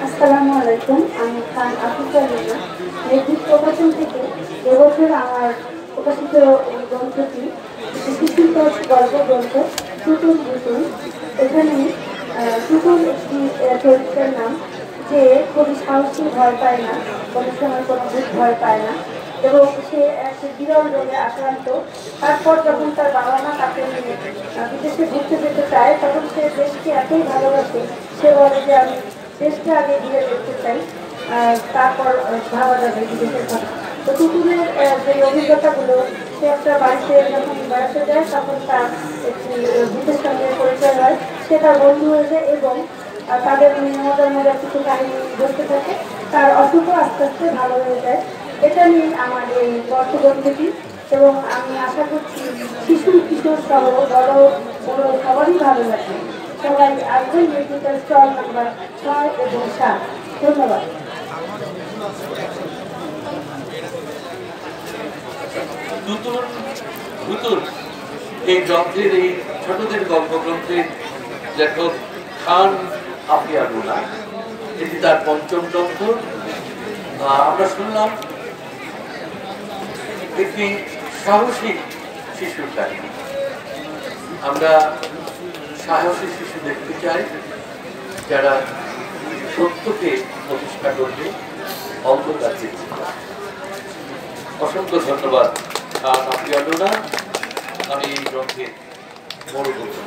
আসসালামু আলাইকুম। আমি খান আফিফা রিনা। নেতৃত্ব প্রকাশন থেকে এবছর আমার প্রকাশিত এই গ্রন্থটি শিশুতোষ গল্প গ্রন্থ টুটুল বুতুল। এখানে টুটুল একটি চরিত্রের নাম, যে খুবই সাহসী, ভয় পায় না, কোনো সময় কোনো ভূত ভয় পায় না এবং সে এক বিরল রোগে আক্রান্ত। তারপর যখন তার বাবা মা তাকে নিয়ে বিদেশে ঘুরতে যেতে চায়, তখন সে দেশকে এতই ভালোবাসে, সে বলে যে আমি দেশকে আগে ঘিরে দেখতে চাই, তারপর ভাবা যাবে বিদেশের কথা। তো টুটুলের যে অভিজ্ঞতাগুলো, সে একটা বাড়িতে যখন বেড়াতে যায় তখন তার একটি ভূতের সঙ্গে পরিচয় হয়, সে তার বন্ধু হয়ে যায় এবং তাদের মজার মজার কিছু কাহিনী বলতে থাকে। তার অসুখও আস্তে আস্তে ভালো হয়ে যায়। এটা নিয়ে আমার এই গল্পগ্রন্থটি, এবং আমি আশা করছি শিশু কিশোর সহ বড় বড় সবারই ভালো লাগে। সবাই আসবেন মেডিকেল স্টল নাম্বার 6 এবং 7। ধন্যবাদ। এই গ্রন্থের, এই ছোটদের গল্প গ্রন্থের লেখক খান আফিয়া রুনা। এটি তার পঞ্চম গ্রন্থ। আমরা শুনলাম একটি সাহসী শিশুর কাহিনী। আমরা সাহসী শিশু দেখতে চাই, যারা সত্যকে প্রতিষ্ঠা করবে, অন্ধকারকে। অসংখ্য ধন্যবাদ খান আফিয়া রুনা। আমি এই গ্রন্থে বড় করতে